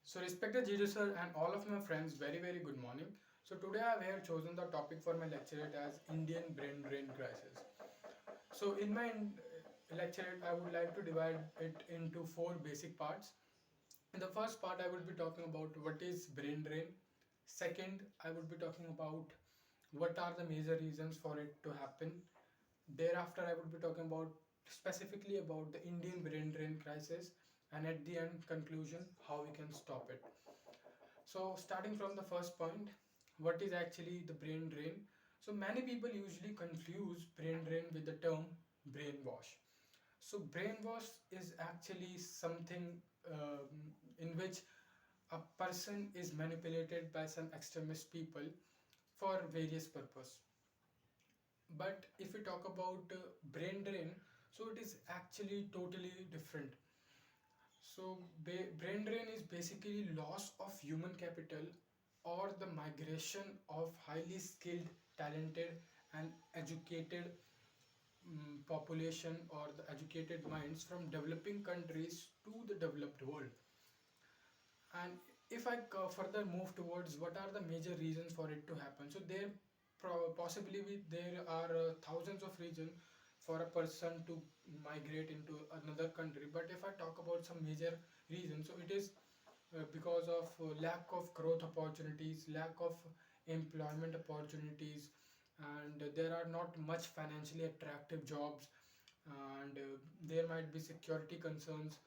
So respected Jeetu sir and all of my friends, very good morning. So today I have chosen the topic for my lecturette as Indian brain drain crisis. So in my lecturette I would like to divide it into four basic parts. In the first part I would be talking about what is brain drain. Second, I would be talking about what are the major reasons for it to happen. Thereafter I would be talking about specifically about the Indian brain drain crisis, and at the end conclusion how we can stop it. So starting from the first point, what is actually the brain drain? So many people usually confuse brain drain with the term brainwash. So brainwash is actually something in which a person is manipulated by some extremist people for various purpose. But if we talk about brain drain, so it is actually totally different. So brain drain is basically loss of human capital or the migration of highly skilled, talented and educated population or the educated minds from developing countries to the developed world. And if I further move towards what are the major reasons for it to happen, so there possibly there are thousands of reasons for a person to migrate into another country. But if I talk about some major reasons, so it is because of lack of growth opportunities, lack of employment opportunities, and there are not much financially attractive jobs, and there might be security concerns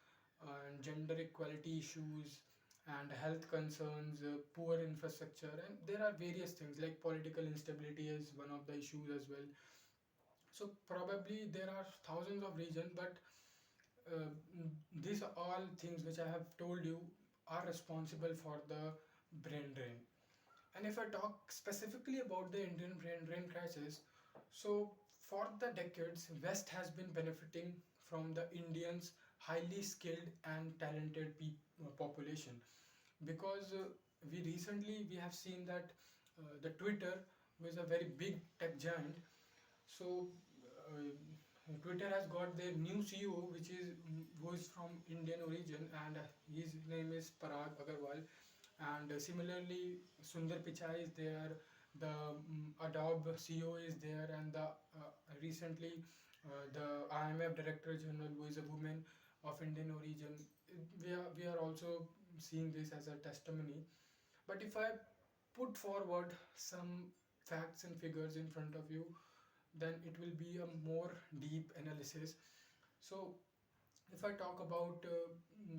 and gender equality issues and health concerns, poor infrastructure, and there are various things like political instability is one of the issues as well. So probably there are thousands of reasons, but these are all things which I have told you are responsible for the brain drain. And if I talk specifically about the Indian brain drain crisis, so for the decades, West has been benefiting from the Indians' highly skilled and talented population, because we have seen that the Twitter, who is a very big tech giant, so uh, Twitter has got their new CEO, which is who is from Indian origin, and his name is Parag Agarwal. And similarly, Sundar Pichai is there. The Adobe CEO is there, and the recently the IMF Director General, who is a woman of Indian origin. We are also seeing this as a testimony. But if I put forward some facts and figures in front of you, then it will be a more deep analysis. So if I talk about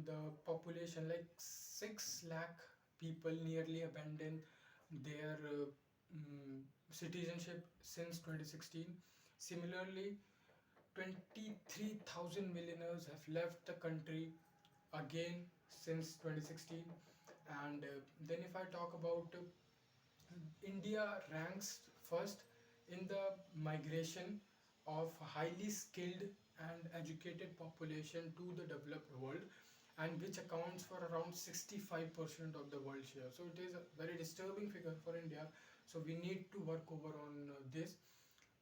the population, like 6 lakh people nearly abandoned their citizenship since 2016. Similarly, 23,000 millionaires have left the country again since 2016. And then if I talk about India ranks first in the migration of highly skilled and educated population to the developed world, and which accounts for around 65% of the world share. So it is a very disturbing figure for India. So we need to work over on this.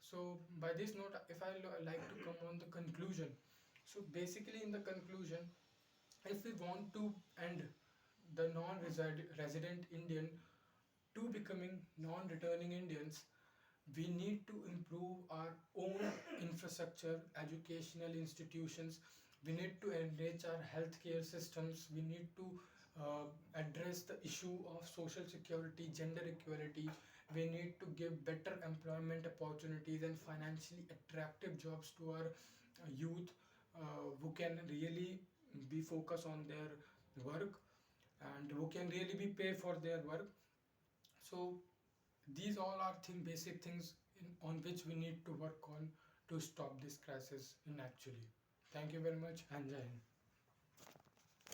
So by this note, if I like to come on the conclusion, so basically in the conclusion, if we want to end the non-resident Indian to becoming non-returning Indians, we need to improve our own infrastructure, educational institutions. We need to enrich our healthcare systems. We need to address the issue of social security, gender equality. We need to give better employment opportunities and financially attractive jobs to our youth, who can really be focused on their work and who can really be paid for their work. So these all are basic things on which we need to work on to stop this crisis in actually. Thank you very much and Jai Hind.